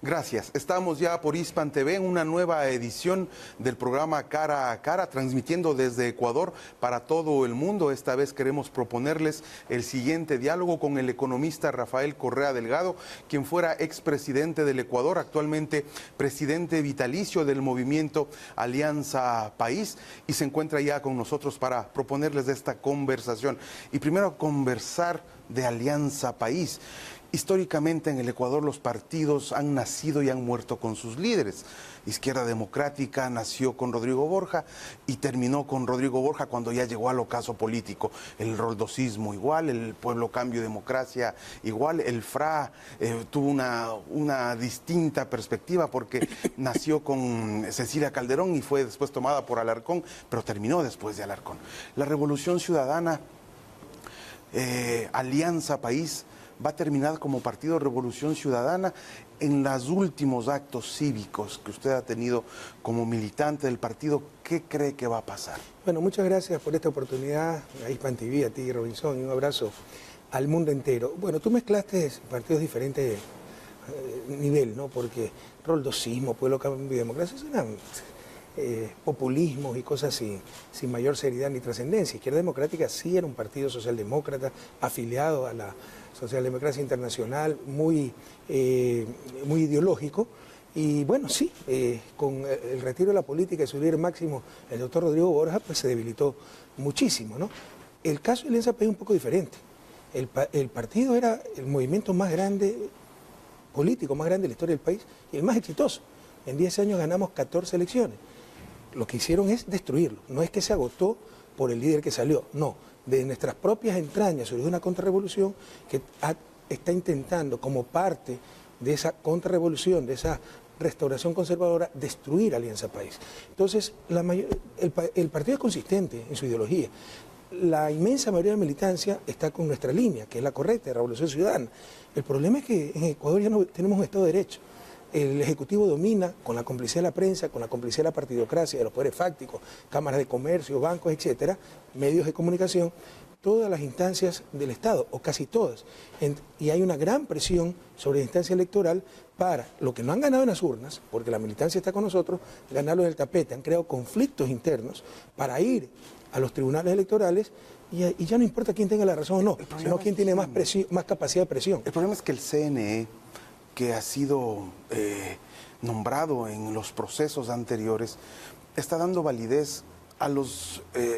Gracias. Estamos ya por Hispan TV en una nueva edición del programa Cara a Cara, transmitiendo desde Ecuador para todo el mundo. Esta vez queremos proponerles el siguiente diálogo con el economista Rafael Correa Delgado, quien fuera expresidente del Ecuador, actualmente presidente vitalicio del movimiento Alianza País, y se encuentra ya con nosotros para proponerles esta conversación. Y primero conversar de Alianza País. Históricamente en el Ecuador los partidos han nacido y han muerto con sus líderes. Izquierda Democrática nació con Rodrigo Borja y terminó con Rodrigo Borja cuando ya llegó al ocaso político. El roldosismo igual, el Pueblo Cambio Democracia igual, el FRA tuvo una distinta perspectiva porque nació con Cecilia Calderón y fue después tomada por Alarcón, pero terminó después de Alarcón. La Revolución Ciudadana, Alianza País, va a terminar como Partido Revolución Ciudadana. En los últimos actos cívicos que usted ha tenido como militante del partido, ¿qué cree que va a pasar? Bueno, muchas gracias por esta oportunidad, a Hispan TV, a ti, Robinson, y un abrazo al mundo entero. Bueno, tú mezclaste partidos de diferente nivel, ¿no? Porque roldosismo, Pueblo Cambio y Democracia suenan populismos y cosas sin mayor seriedad ni trascendencia. Izquierda Democrática sí era un partido socialdemócrata afiliado a la Socialdemocracia Internacional, muy ideológico, y bueno, sí, con el retiro de la política y su líder máximo, el doctor Rodrigo Borja, pues se debilitó muchísimo, ¿no? El caso de Alianza País es un poco diferente. El partido era el movimiento más grande, político más grande de la historia del país y el más exitoso. En 10 años ganamos 14 elecciones. Lo que hicieron es destruirlo. No es que se agotó por el líder que salió, no. De nuestras propias entrañas surgió una contrarrevolución que está intentando, como parte de esa contrarrevolución, de esa restauración conservadora, destruir Alianza País. Entonces, el partido es consistente en su ideología. La inmensa mayoría de la militancia está con nuestra línea, que es la correcta, de Revolución Ciudadana. El problema es que en Ecuador ya no tenemos un Estado de Derecho. El Ejecutivo domina, con la complicidad de la prensa, con la complicidad de la partidocracia, de los poderes fácticos, cámaras de comercio, bancos, etcétera, medios de comunicación, todas las instancias del Estado, o casi todas. Y hay una gran presión sobre la instancia electoral para lo que no han ganado en las urnas, porque la militancia está con nosotros, ganarlo en el tapete. Han creado conflictos internos para ir a los tribunales electorales y ya no importa quién tenga la razón o no, sino quién tiene más capacidad de presión. El problema es que el CNE, que ha sido nombrado en los procesos anteriores, está dando validez a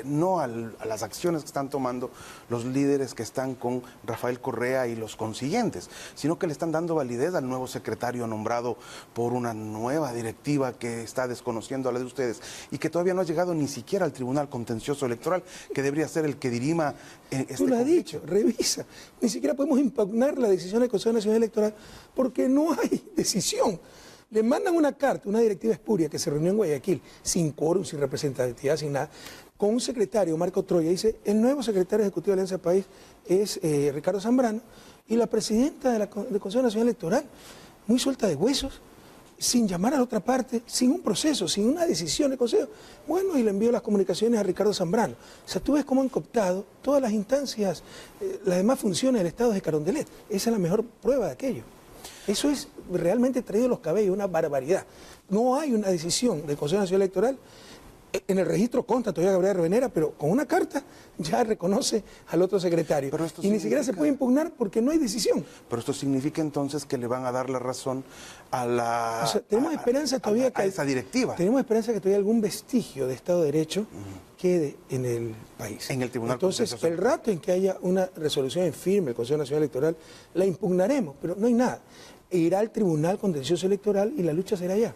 no a las acciones que están tomando los líderes que están con Rafael Correa y los consiguientes, sino que le están dando validez al nuevo secretario nombrado por una nueva directiva que está desconociendo a la de ustedes y que todavía no ha llegado ni siquiera al Tribunal Contencioso Electoral, que debería ser el que dirima este Tú lo has conflicto. dicho, revisa. Ni siquiera podemos impugnar la decisión del Consejo Nacional Electoral porque no hay decisión. Le mandan una carta, una directiva espuria que se reunió en Guayaquil, sin quórum, sin representatividad, sin nada, con un secretario, Marco Troya, dice, el nuevo secretario ejecutivo de Alianza País es Ricardo Zambrano, y la presidenta del Consejo Nacional Electoral, muy suelta de huesos, sin llamar a la otra parte, sin un proceso, sin una decisión del Consejo. Bueno, y le envío las comunicaciones a Ricardo Zambrano. O sea, tú ves cómo han cooptado todas las instancias, las demás funciones del Estado de Carondelet. Esa es la mejor prueba de aquello. Eso es realmente traído los cabellos, una barbaridad. No hay una decisión del Consejo Nacional Electoral. En el registro consta todavía Gabriela Revenera, pero con una carta ya reconoce al otro secretario. Y ni siquiera se puede impugnar porque no hay decisión. Pero esto significa entonces que le van a dar la razón a la... O sea, tenemos esperanza todavía a esa directiva. Tenemos esperanza que todavía algún vestigio de Estado de Derecho quede en el país. En el Tribunal Entonces, el rato en que haya una resolución en firme del Consejo Nacional Electoral, la impugnaremos, pero no hay nada. Irá al Tribunal Contencioso Electoral y la lucha será allá.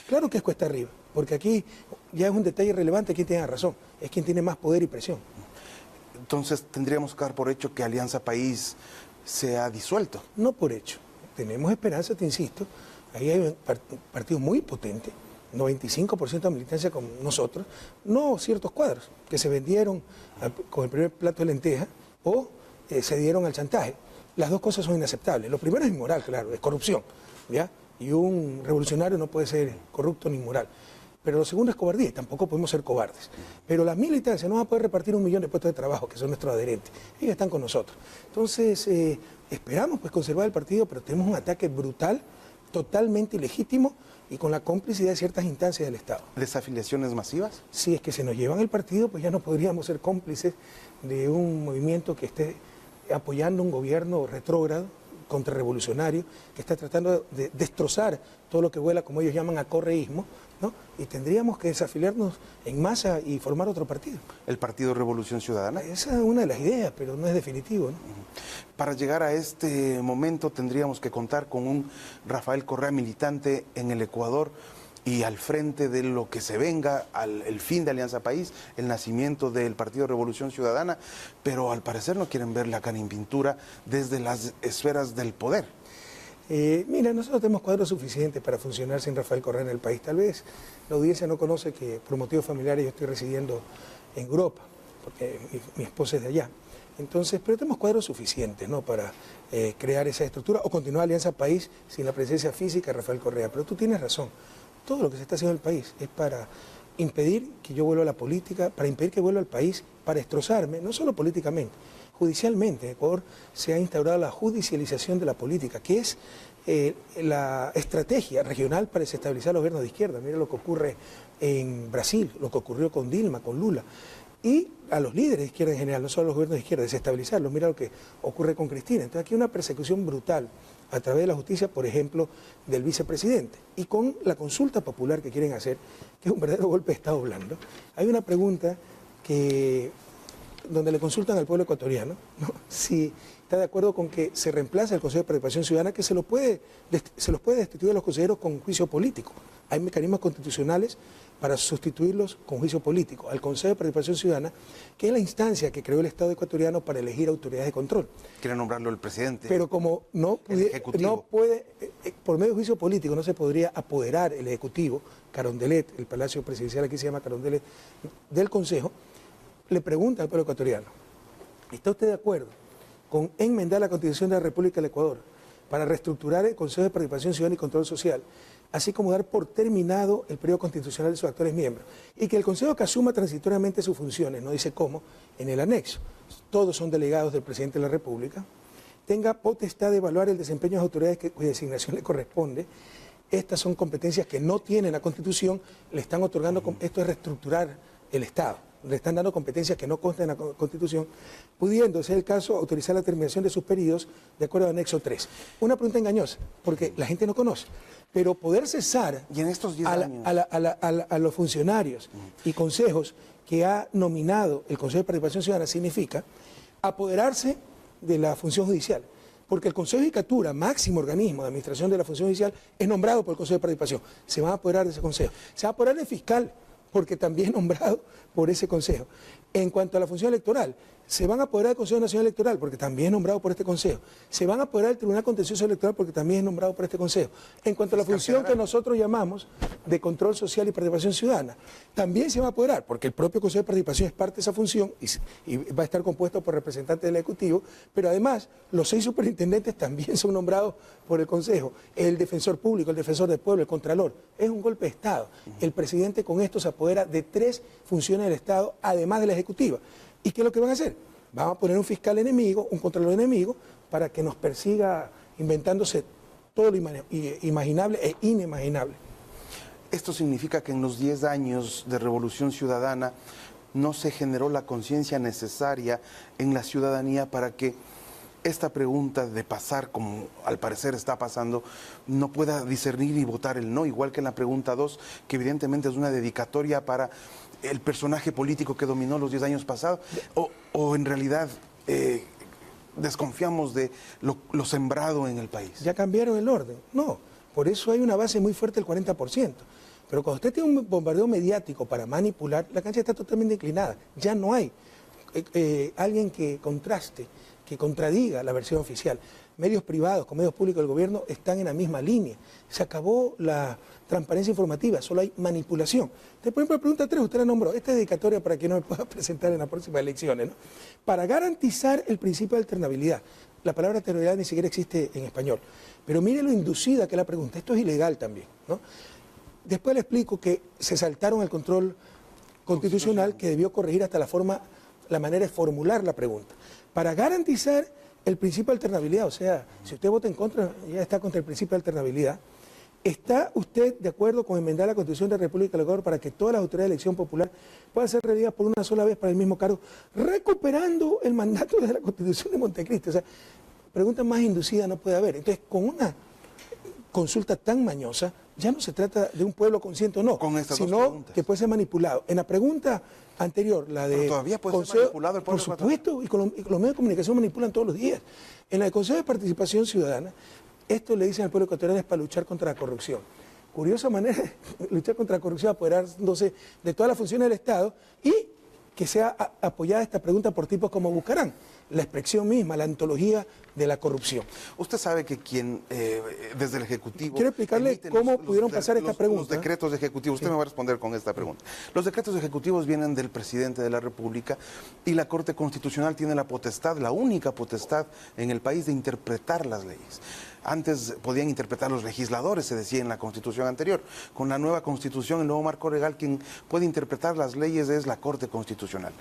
Claro que es cuesta arriba, porque aquí ya es un detalle irrelevante quién tiene razón, es quien tiene más poder y presión. Entonces tendríamos que dar por hecho que Alianza País se ha disuelto. No por hecho. Tenemos esperanza, te insisto. Ahí hay un partido muy potente, 95% de militancia con nosotros, no ciertos cuadros que se vendieron con el primer plato de lenteja o se dieron al chantaje. Las dos cosas son inaceptables. Lo primero es inmoral, claro, es corrupción, ¿ya? Y un revolucionario no puede ser corrupto ni inmoral. Pero lo segundo es cobardía, y tampoco podemos ser cobardes. Pero la militancia no va a poder repartir 1 millón de puestos de trabajo, que son nuestros adherentes. Ellos están con nosotros. Entonces, esperamos pues conservar el partido, pero tenemos un ataque brutal totalmente ilegítimo y con la complicidad de ciertas instancias del Estado. ¿Desafiliaciones masivas? Si es que se nos llevan el partido, pues ya no podríamos ser cómplices de un movimiento que esté apoyando un gobierno retrógrado, contrarrevolucionario, que está tratando de destrozar todo lo que vuela, como ellos llaman, a correísmo, ¿no? Y tendríamos que desafiliarnos en masa y formar otro partido. ¿El Partido Revolución Ciudadana? Esa es una de las ideas, pero no es definitivo, ¿no? Para llegar a este momento tendríamos que contar con un Rafael Correa militante en el Ecuador y al frente de lo que se venga, el fin de Alianza País, el nacimiento del Partido Revolución Ciudadana, pero al parecer no quieren ver la cara en pintura desde las esferas del poder. Mira, nosotros tenemos cuadros suficientes para funcionar sin Rafael Correa en el país. Tal vez la audiencia no conoce que por motivos familiares yo estoy residiendo en Europa, porque mi esposa es de allá. Entonces, pero tenemos cuadros suficientes, ¿no?, para crear esa estructura o continuar Alianza País sin la presencia física de Rafael Correa. Pero tú tienes razón. Todo lo que se está haciendo en el país es para impedir que yo vuelva a la política, para impedir que vuelva al país, para destrozarme, no solo políticamente, judicialmente. En Ecuador se ha instaurado la judicialización de la política, que es la estrategia regional para desestabilizar los gobiernos de izquierda. Mira lo que ocurre en Brasil, lo que ocurrió con Dilma, con Lula. Y a los líderes de izquierda en general, no solo a los gobiernos de izquierda, desestabilizarlos. Mira lo que ocurre con Cristina. Entonces aquí hay una persecución brutal a través de la justicia, por ejemplo, del vicepresidente. Y con la consulta popular que quieren hacer, que es un verdadero golpe de Estado blando, hay una pregunta donde le consultan al pueblo ecuatoriano, ¿no?, si está de acuerdo con que se reemplace el Consejo de Participación Ciudadana, que se los puede destituir a los consejeros con juicio político. Hay mecanismos constitucionales para sustituirlos con juicio político al Consejo de Participación Ciudadana, que es la instancia que creó el Estado ecuatoriano para elegir autoridades de control. Quiere nombrarlo el presidente. Pero como no puede, por medio de juicio político no se podría apoderar el Ejecutivo, Carondelet, el Palacio Presidencial aquí se llama Carondelet, del Consejo, le pregunta al pueblo ecuatoriano, ¿está usted de acuerdo con enmendar la Constitución de la República del Ecuador para reestructurar el Consejo de Participación Ciudadana y Control Social, así como dar por terminado el periodo constitucional de sus actuales miembros, y que el Consejo, que asuma transitoriamente sus funciones, no dice cómo, en el anexo, todos son delegados del Presidente de la República, tenga potestad de evaluar el desempeño de las autoridades cuya designación le corresponde? Estas son competencias que no tiene la Constitución, le están otorgando, esto es reestructurar el Estado, le están dando competencias que no constan en la Constitución, pudiendo, ser el caso, autorizar la terminación de sus periodos de acuerdo al anexo 3. Una pregunta engañosa, porque la gente no conoce, pero poder cesar y en estos 10 años a los funcionarios y consejos que ha nominado el Consejo de Participación Ciudadana significa apoderarse de la función judicial. Porque el Consejo de Judicatura, máximo organismo de administración de la función judicial, es nombrado por el Consejo de Participación. Se van a apoderar de ese consejo. Se va a apoderar del fiscal, porque también es nombrado por ese consejo. En cuanto a la función electoral, se van a apoderar del Consejo Nacional Electoral, porque también es nombrado por este consejo. Se van a apoderar del Tribunal Contencioso Electoral, porque también es nombrado por este consejo. En cuanto a la función que nosotros llamamos de control social y participación ciudadana, también se va a apoderar, porque el propio Consejo de Participación es parte de esa función y va a estar compuesto por representantes del Ejecutivo, pero además los 6 superintendentes también son nombrados por el Consejo, el defensor público, el defensor del pueblo, el contralor. Es un golpe de Estado. El presidente con esto se apodera de 3 funciones del Estado, además de la ejecutiva. ¿Y qué es lo que van a hacer? Van a poner un fiscal enemigo, un contralor enemigo, para que nos persiga inventándose todo lo imaginable e inimaginable. Esto significa que en los 10 años de Revolución Ciudadana no se generó la conciencia necesaria en la ciudadanía para que esta pregunta de pasar, como al parecer está pasando, no pueda discernir y votar el no, igual que en la pregunta 2, que evidentemente es una dedicatoria para el personaje político que dominó los 10 años pasados, o en realidad desconfiamos de lo sembrado en el país. ¿Ya cambiaron el orden? No, por eso hay una base muy fuerte del 40%. Pero cuando usted tiene un bombardeo mediático para manipular, la cancha está totalmente inclinada. Ya no hay alguien que contraste, que contradiga la versión oficial. Medios privados con medios públicos del gobierno están en la misma línea. Se acabó la transparencia informativa, solo hay manipulación. Entonces, por ejemplo, la pregunta 3, usted la nombró, esta es dedicatoria para que no me pueda presentar en las próximas elecciones, ¿no? Para garantizar el principio de alternabilidad. La palabra alternabilidad ni siquiera existe en español. Pero mire lo inducida que es la pregunta. Esto es ilegal también, ¿no? Después le explico que se saltaron el control constitucional que debió corregir hasta la manera de formular la pregunta. Para garantizar el principio de alternabilidad, o sea, si usted vota en contra, ya está contra el principio de alternabilidad. ¿Está usted de acuerdo con enmendar la Constitución de la República del Ecuador para que todas las autoridades de elección popular puedan ser reelegidas por una sola vez para el mismo cargo, recuperando el mandato de la Constitución de Montecristi? O sea, pregunta más inducida no puede haber. Entonces, con una consulta tan mañosa, ya no se trata de un pueblo consciente o no, sino que puede ser manipulado. En la pregunta anterior, la de... Pero todavía puede ser manipulado el pueblo. Por supuesto, y los medios de comunicación manipulan todos los días. En la de Consejo de Participación Ciudadana, esto le dicen al pueblo ecuatoriano es para luchar contra la corrupción. Curiosa manera de luchar contra la corrupción, apoderándose de todas las funciones del Estado y que sea apoyada esta pregunta por tipos como Bucarán, la expresión misma, la antología de la corrupción. Usted sabe que quien desde el Ejecutivo... Quiero explicarle cómo pudieron pasar esta pregunta. Los decretos ejecutivos, usted me va a responder con esta pregunta. Los decretos ejecutivos vienen del presidente de la República y la Corte Constitucional tiene la potestad, la única potestad en el país de interpretar las leyes. Antes podían interpretar los legisladores, se decía en la Constitución anterior. Con la nueva Constitución, el nuevo marco legal, quien puede interpretar las leyes es la Corte Constitucional.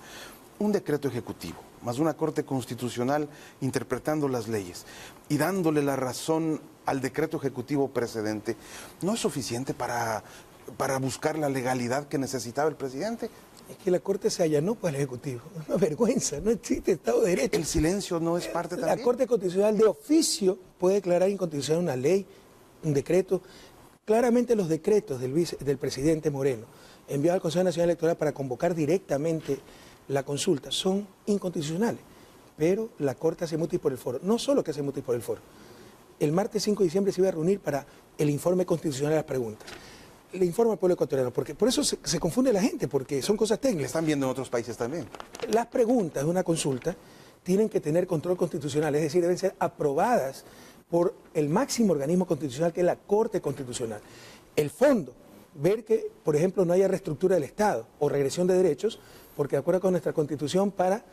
Un decreto ejecutivo, más una Corte Constitucional interpretando las leyes y dándole la razón al decreto ejecutivo precedente, ¿no es suficiente para buscar la legalidad que necesitaba el presidente? Es que la Corte se allanó para el Ejecutivo. Es una vergüenza, no existe Estado de Derecho. ¿El silencio no es parte también? La Corte Constitucional de oficio puede declarar inconstitucional una ley, un decreto. Claramente los decretos del presidente Moreno, enviados al Consejo Nacional Electoral para convocar directamente la consulta, son inconstitucionales. Pero la Corte hace mutis por el foro. No solo que hace mutis por el foro. El martes 5 de diciembre se iba a reunir para el informe constitucional de las preguntas. Le informa al pueblo ecuatoriano, porque por eso se confunde la gente, porque son cosas técnicas. Le están viendo en otros países también. Las preguntas de una consulta tienen que tener control constitucional, es decir, deben ser aprobadas por el máximo organismo constitucional, que es la Corte Constitucional. El fondo, ver que, por ejemplo, no haya reestructura del Estado o regresión de derechos, porque de acuerdo con nuestra Constitución, para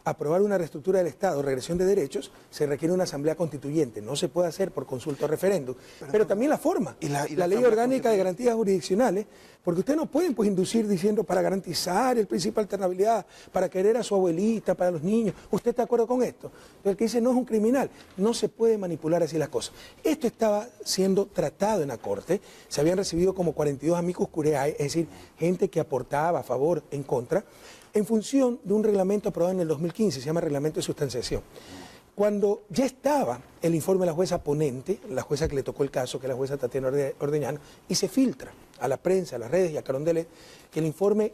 aprobar una reestructura del Estado, regresión de derechos, se requiere una asamblea constituyente. No se puede hacer por consulta o referéndum. Pero también la forma, la ley orgánica de garantías jurisdiccionales, porque ustedes no pueden inducir diciendo para garantizar el principio de alternabilidad, para querer a su abuelita, para los niños. ¿Usted está de acuerdo con esto? El que dice no es un criminal. No se puede manipular así las cosas. Esto estaba siendo tratado en la Corte. Se habían recibido como 42 amicus curiae, es decir, gente que aportaba a favor, en contra, en función de un reglamento aprobado en el 2015, se llama Reglamento de Sustanciación. Cuando ya estaba el informe de la jueza ponente, la jueza que le tocó el caso, que es la jueza Tatiana Ordeñano, y se filtra a la prensa, a las redes y a Carondelet, que el informe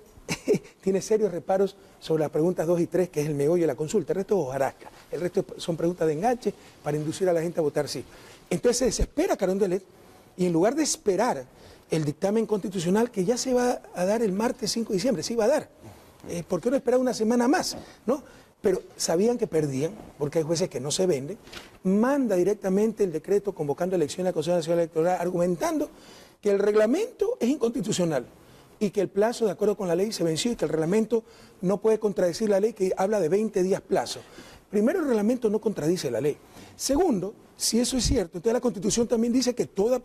tiene serios reparos sobre las preguntas 2 y 3, que es el meollo de la consulta. El resto es hojarasca, el resto son preguntas de enganche para inducir a la gente a votar sí. Entonces se desespera Carondelet y en lugar de esperar el dictamen constitucional que ya se va a dar el martes 5 de diciembre, se iba a dar. ¿Por qué no esperar una semana más? ¿No? Pero sabían que perdían, porque hay jueces que no se venden, manda directamente el decreto convocando elecciones al Consejo Nacional Electoral, argumentando que el reglamento es inconstitucional y que el plazo, de acuerdo con la ley, se venció y que el reglamento no puede contradecir la ley, que habla de 20 días plazo. Primero, el reglamento no contradice la ley. Segundo, si eso es cierto, entonces la Constitución también dice que toda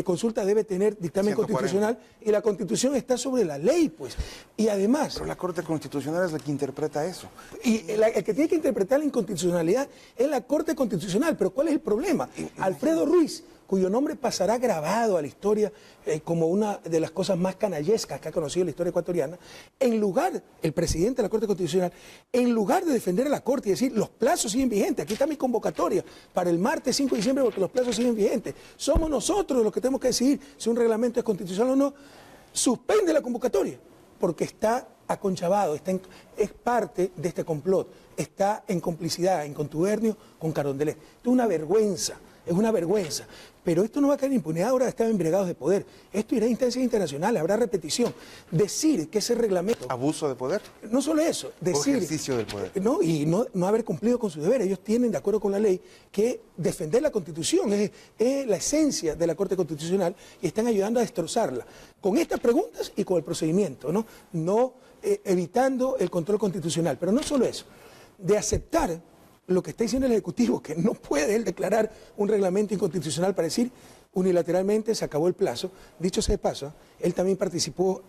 consulta debe tener dictamen 140. constitucional y la Constitución está sobre la ley, pues. Y además... Pero la Corte Constitucional es la que interpreta eso. Y el que tiene que interpretar la inconstitucionalidad es la Corte Constitucional. Pero ¿cuál es el problema? Alfredo Ruiz, cuyo nombre pasará grabado a la historia como una de las cosas más canallescas que ha conocido la historia ecuatoriana, en lugar, el presidente de la Corte Constitucional, en lugar de defender a la Corte y decir, los plazos siguen vigentes, aquí está mi convocatoria para el martes 5 de diciembre porque los plazos siguen vigentes, somos nosotros los que tenemos que decidir si un reglamento es constitucional o no, suspende la convocatoria, porque está aconchabado, es parte de este complot, está en complicidad, en contubernio con Carondelet. Esto es una vergüenza. Es una vergüenza, pero esto no va a caer en impunidad ahora, están embriagados de poder. Esto irá a instancias internacionales, habrá repetición. Decir que ese reglamento... ¿Abuso de poder? No solo eso, decir... O ejercicio del poder. No, y no haber cumplido con su deber. Ellos tienen, de acuerdo con la ley, que defender la Constitución. Es la esencia de la Corte Constitucional y están ayudando a destrozarla. Con estas preguntas y con el procedimiento, no evitando el control constitucional. Pero no solo eso, de aceptar lo que está diciendo el Ejecutivo, que no puede él declarar un reglamento inconstitucional para decir unilateralmente se acabó el plazo. Dicho sea de paso, él también participó,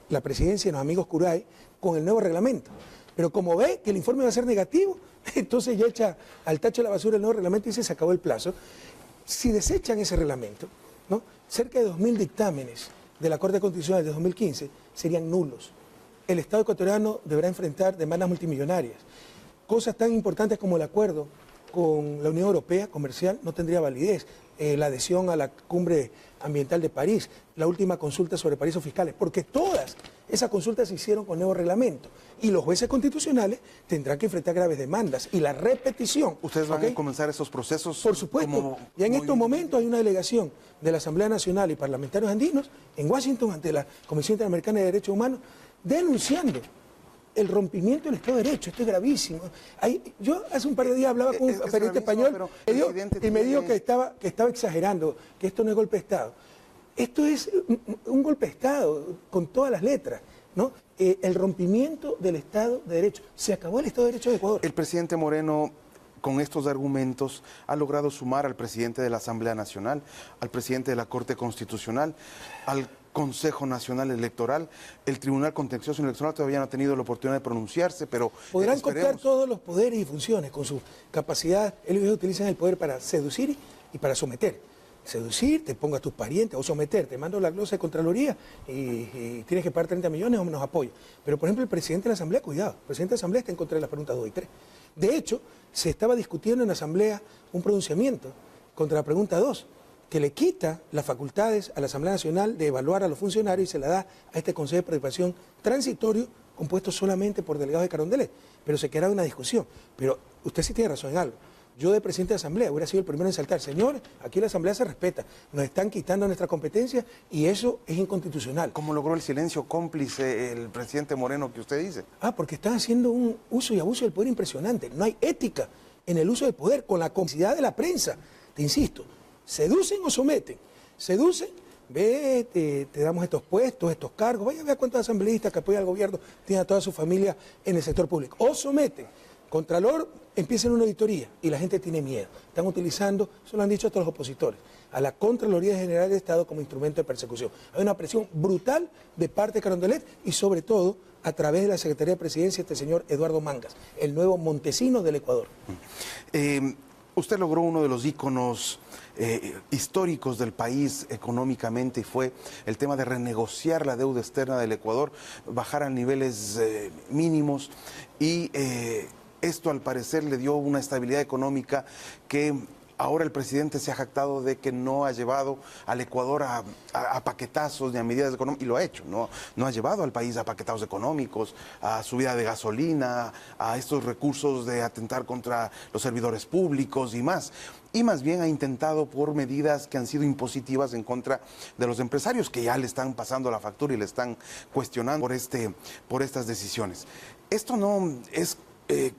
la presidencia y los amigos Curiae, con el nuevo reglamento. Pero como ve que el informe va a ser negativo, entonces ya echa al tacho de la basura el nuevo reglamento y dice se acabó el plazo. Si desechan ese reglamento, ¿no? Cerca de 2.000 dictámenes de la Corte Constitucional de 2015 serían nulos. El Estado ecuatoriano deberá enfrentar demandas multimillonarias. Cosas tan importantes como el acuerdo con la Unión Europea comercial no tendría validez. La adhesión a la cumbre ambiental de París, la última consulta sobre paraísos fiscales, porque todas esas consultas se hicieron con nuevo reglamento y los jueces constitucionales tendrán que enfrentar graves demandas y la repetición. ¿Ustedes van a comenzar esos procesos? Por supuesto. Ya en estos momentos hay una delegación de la Asamblea Nacional y parlamentarios andinos en Washington ante la Comisión Interamericana de Derechos Humanos denunciando el rompimiento del Estado de Derecho. Esto es gravísimo. Yo hace un par de días hablaba con un periodista español y me dijo que estaba exagerando, que esto no es golpe de Estado. Esto es un golpe de Estado con todas las letras, ¿no? El rompimiento del Estado de Derecho. Se acabó el Estado de Derecho de Ecuador. El presidente Moreno, con estos argumentos, ha logrado sumar al presidente de la Asamblea Nacional, al presidente de la Corte Constitucional, al Consejo Nacional Electoral. El Tribunal Contencioso Electoral todavía no ha tenido la oportunidad de pronunciarse, pero podrán copiar todos los poderes y funciones con su capacidad. Ellos utilizan el poder para seducir y para someter. Seducir, te pongo a tus parientes, o someter, te mando la glosa de Contraloría y tienes que pagar 30 millones o menos apoyo. Pero, por ejemplo, el presidente de la Asamblea, cuidado, el presidente de la Asamblea está en contra de las preguntas 2 y 3. De hecho, se estaba discutiendo en la Asamblea un pronunciamiento contra la pregunta 2, que le quita las facultades a la Asamblea Nacional de evaluar a los funcionarios y se la da a este Consejo de Participación transitorio compuesto solamente por delegados de Carondelet. Pero se queda una discusión. Pero usted sí tiene razón en algo. Yo de presidente de Asamblea hubiera sido el primero en saltar. Señores, aquí la Asamblea se respeta. Nos están quitando nuestra competencia y eso es inconstitucional. ¿Cómo logró el silencio cómplice el presidente Moreno que usted dice? Porque están haciendo un uso y abuso del poder impresionante. No hay ética en el uso del poder con la complicidad de la prensa. Te insisto, seducen o someten. Seducen, ve, te damos estos puestos, estos cargos. Vaya a ver cuántos asambleístas que apoyan al gobierno tienen a toda su familia en el sector público. O someten. Contralor empieza en una auditoría y la gente tiene miedo. Están utilizando, eso lo han dicho hasta los opositores, a la Contraloría General del Estado como instrumento de persecución. Hay una presión brutal de parte de Carondelet y sobre todo a través de la Secretaría de Presidencia este señor Eduardo Mangas, el nuevo Montesino del Ecuador. Usted logró uno de los íconos históricos del país económicamente y fue el tema de renegociar la deuda externa del Ecuador, bajar a niveles mínimos y esto al parecer le dio una estabilidad económica que ahora el presidente se ha jactado de que no ha llevado al Ecuador a paquetazos ni a medidas económicas, y lo ha hecho, no ha llevado al país a paquetazos económicos, a subida de gasolina, a estos recursos de atentar contra los servidores públicos y más. Y más bien ha intentado por medidas que han sido impositivas en contra de los empresarios que ya le están pasando la factura y le están cuestionando por estas decisiones. Esto no es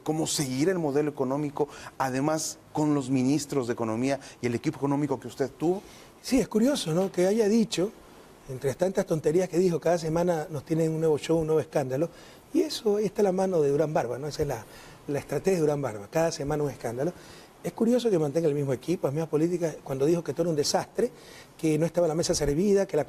como seguir el modelo económico, además con los ministros de Economía y el equipo económico que usted tuvo. Sí, es curioso, ¿no?, que haya dicho, entre tantas tonterías que dijo, cada semana nos tienen un nuevo show, un nuevo escándalo, y eso está a la mano de Durán Barba, ¿no? Esa es la estrategia de Durán Barba, cada semana un escándalo. Es curioso que mantenga el mismo equipo, las mismas políticas, cuando dijo que todo era un desastre, que no estaba la mesa servida, que la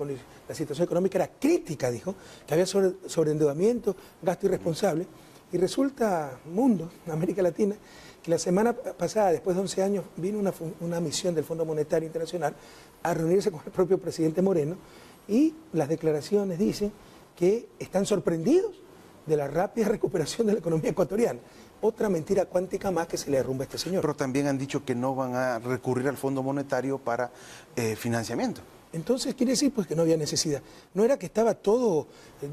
situación económica era crítica, dijo, que había sobreendeudamiento, gasto irresponsable. Y resulta, mundo, América Latina, que la semana pasada, después de 11 años, vino una misión del Fondo Monetario Internacional a reunirse con el propio presidente Moreno y las declaraciones dicen que están sorprendidos de la rápida recuperación de la economía ecuatoriana. Otra mentira cuántica más que se le derrumba a este señor. Pero también han dicho que no van a recurrir al Fondo Monetario para financiamiento. Entonces quiere decir pues que no había necesidad. No era que estaba todo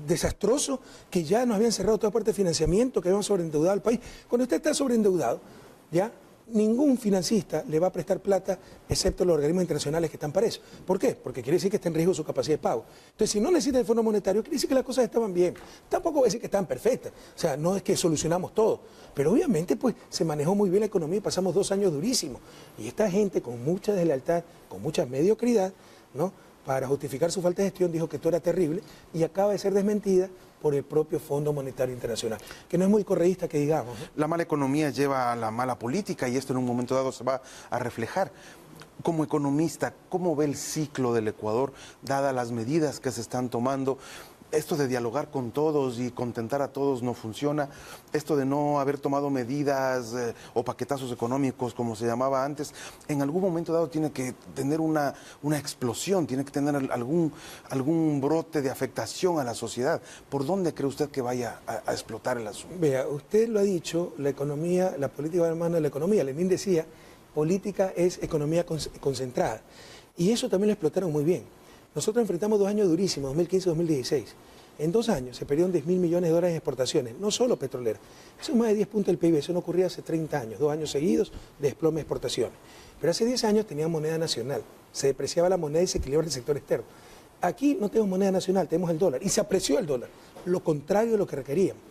desastroso, que ya nos habían cerrado toda parte de financiamiento, que habíamos sobreendeudado al país. Cuando usted está sobreendeudado, ya ningún financista le va a prestar plata excepto los organismos internacionales que están para eso. ¿Por qué? Porque quiere decir que está en riesgo su capacidad de pago. Entonces, si no necesita el Fondo Monetario, quiere decir que las cosas estaban bien. Tampoco va a decir que estaban perfectas. O sea, no es que solucionamos todo. Pero obviamente pues se manejó muy bien la economía y pasamos 2 años durísimos. Y esta gente con mucha deslealtad, con mucha mediocridad, ¿no?, para justificar su falta de gestión, dijo que todo era terrible y acaba de ser desmentida por el propio Fondo Monetario Internacional, que no es muy correísta que digamos, ¿no? La mala economía lleva a la mala política y esto en un momento dado se va a reflejar. Como economista, ¿cómo ve el ciclo del Ecuador, dadas las medidas que se están tomando? esto de dialogar con todos y contentar a todos no funciona, esto de no haber tomado medidas o paquetazos económicos como se llamaba antes, en algún momento dado tiene que tener una explosión, tiene que tener algún brote de afectación a la sociedad. ¿Por dónde cree usted que vaya a explotar el asunto? Vea, usted lo ha dicho, la economía, la política va de la mano de la economía. Lenin decía, política es economía concentrada. Y eso también lo explotaron muy bien. Nosotros enfrentamos 2 años durísimos, 2015 y 2016. En 2 años se perdieron 10.000 millones de dólares en exportaciones, no solo petroleras. Eso es más de 10 puntos del PIB, eso no ocurría hace 30 años, 2 años seguidos de desplome de exportaciones. Pero hace 10 años teníamos moneda nacional, se depreciaba la moneda y se equilibraba el sector externo. Aquí no tenemos moneda nacional, tenemos el dólar, y se apreció el dólar, lo contrario de lo que requeríamos.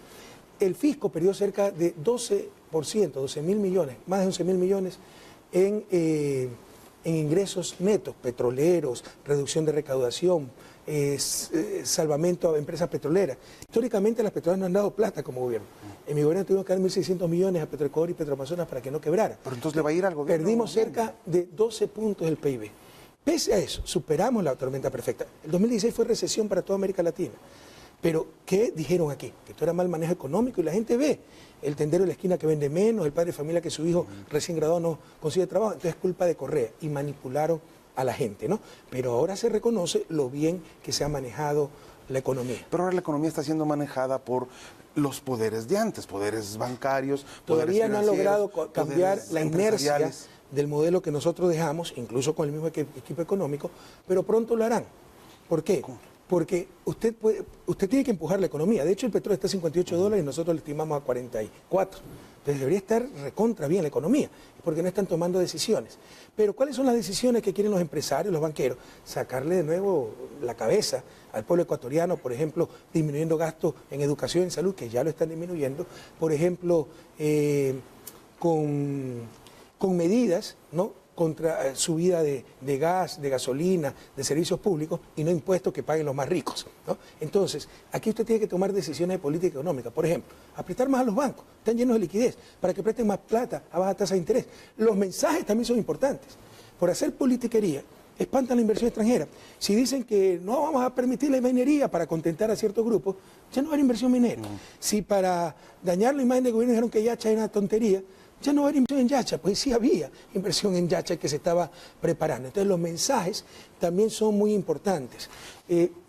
El fisco perdió cerca de 12%, 12.000 millones, más de 11.000 millones en ingresos netos, petroleros, reducción de recaudación, salvamento a empresas petroleras. Históricamente las petroleras no han dado plata como gobierno. En mi gobierno tuvimos que dar 1.600 millones a Petroecuador y Petroamazonas para que no quebrara. Pero entonces le va a ir al gobierno. Perdimos cerca de 12 puntos del PIB. Pese a eso, superamos la tormenta perfecta. El 2016 fue recesión para toda América Latina. Pero, ¿qué dijeron aquí? Que esto era mal manejo económico y la gente ve el tendero de la esquina que vende menos, el padre de familia que su hijo recién graduado no consigue trabajo, entonces es culpa de Correa y manipularon a la gente, ¿no? Pero ahora se reconoce lo bien que se ha manejado la economía. Pero ahora la economía está siendo manejada por los poderes de antes, poderes bancarios, todavía no han logrado cambiar la inercia del modelo que nosotros dejamos, incluso con el mismo equipo económico, pero pronto lo harán. ¿Por qué? ¿Cómo? Porque usted tiene que empujar la economía. De hecho, el petróleo está a 58 dólares y nosotros lo estimamos a 44. Entonces debería estar recontra bien la economía, porque no están tomando decisiones. Pero ¿cuáles son las decisiones que quieren los empresarios, los banqueros? Sacarle de nuevo la cabeza al pueblo ecuatoriano, por ejemplo, disminuyendo gastos en educación y en salud, que ya lo están disminuyendo, por ejemplo, con medidas, ¿no?, contra subida de gas, de gasolina, de servicios públicos y no impuestos que paguen los más ricos, ¿no? Entonces, aquí usted tiene que tomar decisiones de política económica. Por ejemplo, apretar más a los bancos, están llenos de liquidez, para que presten más plata a baja tasa de interés. Los mensajes también son importantes. Por hacer politiquería, espantan la inversión extranjera. Si dicen que no vamos a permitir la minería para contentar a ciertos grupos, ya no va a haber inversión minera. Si para dañar la imagen del gobierno dijeron que Yacha era una tontería, ya no había inversión en Yacha, pues sí había inversión en Yacha que se estaba preparando. Entonces los mensajes también son muy importantes.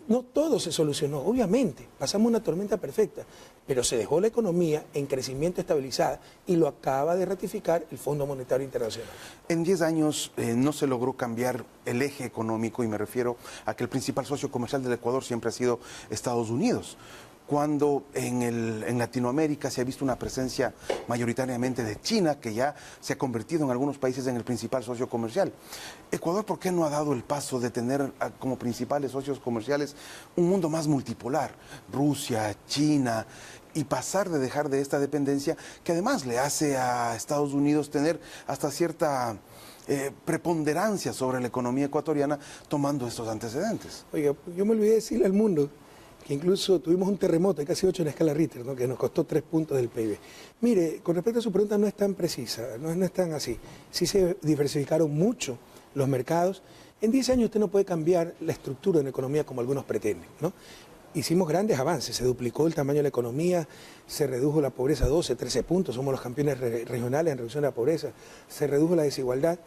No todo se solucionó, obviamente, pasamos una tormenta perfecta, pero se dejó la economía en crecimiento estabilizada y lo acaba de ratificar el Fondo Monetario Internacional. En 10 años no se logró cambiar el eje económico y me refiero a que el principal socio comercial del Ecuador siempre ha sido Estados Unidos. Cuando en Latinoamérica se ha visto una presencia mayoritariamente de China, que ya se ha convertido en algunos países en el principal socio comercial. Ecuador, ¿por qué no ha dado el paso de tener como principales socios comerciales un mundo más multipolar? Rusia, China, y pasar de dejar de esta dependencia que además le hace a Estados Unidos tener hasta cierta preponderancia sobre la economía ecuatoriana tomando estos antecedentes. Oiga, yo me olvidé decirle al mundo que incluso tuvimos un terremoto de casi 8 en escala Richter, ¿no?, que nos costó 3 puntos del PIB. Mire, con respecto a su pregunta, no es tan precisa, no es tan así. Sí se diversificaron mucho los mercados. En 10 años usted no puede cambiar la estructura de una economía como algunos pretenden, ¿no? Hicimos grandes avances, se duplicó el tamaño de la economía, se redujo la pobreza a 12, 13 puntos, somos los campeones regionales en reducción de la pobreza, se redujo la desigualdad.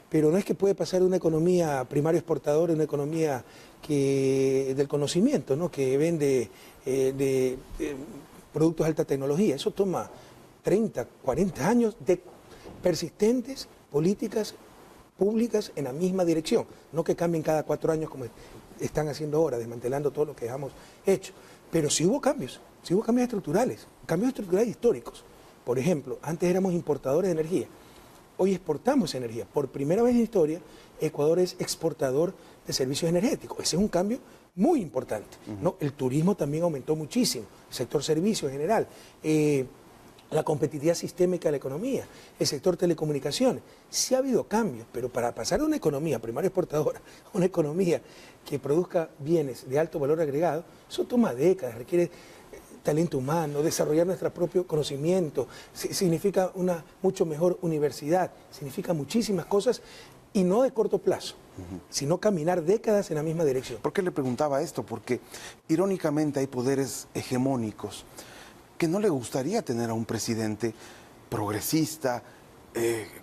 Pero no es que puede pasar de una economía primario exportadora a una economía del conocimiento, ¿no?, que vende de productos de alta tecnología. Eso toma 30, 40 años de persistentes políticas públicas en la misma dirección, no que cambien cada 4 años como están haciendo ahora, desmantelando todo lo que dejamos hecho. Pero sí hubo cambios estructurales históricos. Por ejemplo, antes éramos importadores de energía. Hoy exportamos energía. Por primera vez en la historia, Ecuador es exportador de servicios energéticos. Ese es un cambio muy importante, ¿no? El turismo también aumentó muchísimo, el sector servicios en general, la competitividad sistémica de la economía, el sector telecomunicaciones. Sí ha habido cambios, pero para pasar de una economía primaria exportadora a una economía que produzca bienes de alto valor agregado, eso toma décadas, requiere talento humano, desarrollar nuestro propio conocimiento, significa una mucho mejor universidad, significa muchísimas cosas y no de corto plazo, sino caminar décadas en la misma dirección. ¿Por qué le preguntaba esto? Porque irónicamente hay poderes hegemónicos que no le gustaría tener a un presidente progresista,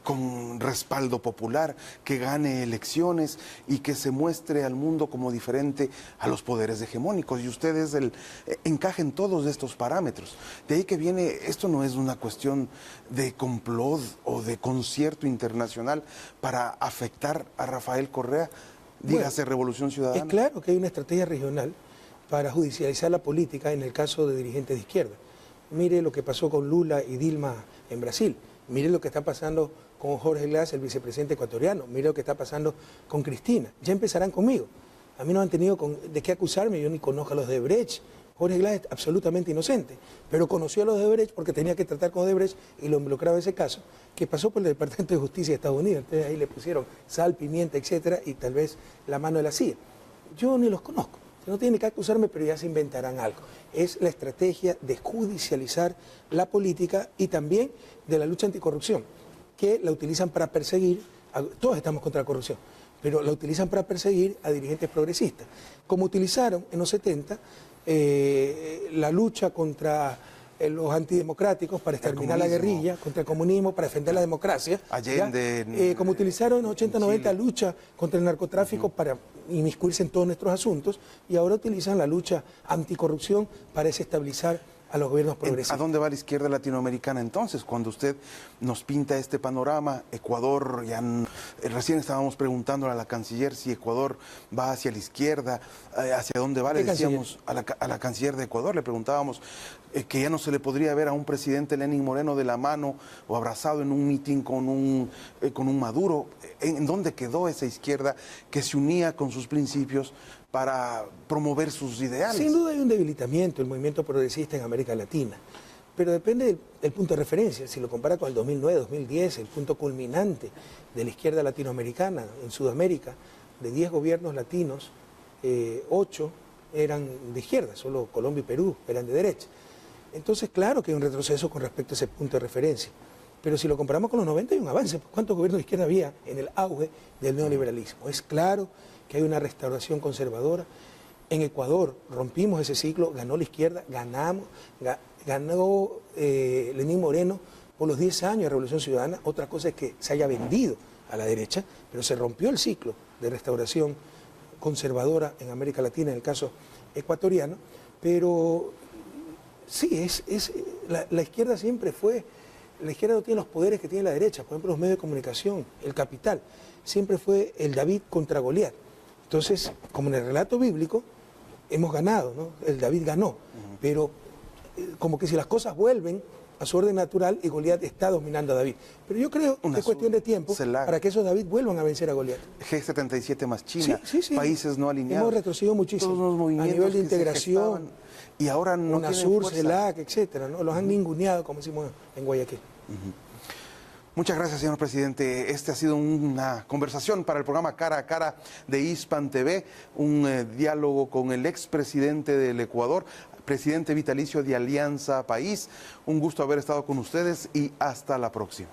con respaldo popular, que gane elecciones y que se muestre al mundo como diferente a los poderes hegemónicos. Y ustedes encajen todos estos parámetros. De ahí que viene, esto no es una cuestión de complot o de concierto internacional para afectar a Rafael Correa, dígase Revolución Ciudadana. Es claro que hay una estrategia regional para judicializar la política en el caso de dirigentes de izquierda. Mire lo que pasó con Lula y Dilma en Brasil. Mire lo que está pasando con Jorge Glass, el vicepresidente ecuatoriano. Mire lo que está pasando con Cristina. Ya empezarán conmigo. A mí no han tenido de qué acusarme, yo ni conozco a los de Odebrecht. Jorge Glass es absolutamente inocente, pero conoció a los de Odebrecht porque tenía que tratar con Odebrecht y lo involucraba en ese caso, que pasó por el Departamento de Justicia de Estados Unidos. Entonces ahí le pusieron sal, pimienta, etcétera, y tal vez la mano de la CIA. Yo ni los conozco. No tienen que acusarme, pero ya se inventarán algo. Es la estrategia de judicializar la política y también de la lucha anticorrupción, que la utilizan para perseguir, todos estamos contra la corrupción, pero la utilizan para perseguir a dirigentes progresistas. Como utilizaron en los 70 la lucha contra los antidemocráticos para exterminar la guerrilla, contra el comunismo, para defender la democracia. Allende, como utilizaron en los 80-90 lucha contra el narcotráfico para inmiscuirse en todos nuestros asuntos, y ahora utilizan la lucha anticorrupción para desestabilizar a los gobiernos progresistas. ¿A dónde va la izquierda latinoamericana entonces? Cuando usted nos pinta este panorama, Ecuador, recién estábamos preguntándole a la canciller si Ecuador va hacia la izquierda, hacia dónde va, le decíamos a la canciller de Ecuador, le preguntábamos que ya no se le podría ver a un presidente Lenín Moreno de la mano o abrazado en un mitin con un Maduro. ¿En dónde quedó esa izquierda que se unía con sus principios para promover sus ideales? Sin duda hay un debilitamiento del movimiento progresista en América Latina, pero depende del punto de referencia. Si lo compara con el 2009, 2010, el punto culminante de la izquierda latinoamericana en Sudamérica, de 10 gobiernos latinos, 8 eran de izquierda, solo Colombia y Perú eran de derecha. Entonces, claro que hay un retroceso con respecto a ese punto de referencia. Pero si lo comparamos con los 90 hay un avance. ¿Cuántos gobiernos de izquierda había en el auge del neoliberalismo? Es claro que hay una restauración conservadora. En Ecuador rompimos ese ciclo, ganó la izquierda, ganó Lenín Moreno por los 10 años de Revolución Ciudadana. Otra cosa es que se haya vendido a la derecha, pero se rompió el ciclo de restauración conservadora en América Latina, en el caso ecuatoriano. Pero sí, la izquierda siempre fue... La izquierda no tiene los poderes que tiene la derecha, por ejemplo los medios de comunicación, el capital, siempre fue el David contra Goliat. Entonces, como en el relato bíblico, hemos ganado, ¿no? El David ganó, pero como que si las cosas vuelven a su orden natural y Goliat está dominando a David. Pero yo creo que es cuestión de tiempo para que esos David vuelvan a vencer a Goliat. G77 más China, países no alineados. Hemos retrocedido muchísimo todos los movimientos a nivel de integración, y ahora no UNASUR, CELAC, etcétera, ¿no? Los han ninguneado, como decimos en Guayaquil. Muchas gracias, señor presidente. Este ha sido una conversación para el programa Cara a Cara de Hispan TV, un diálogo con el expresidente del Ecuador, presidente vitalicio de Alianza País. Un gusto haber estado con ustedes y hasta la próxima.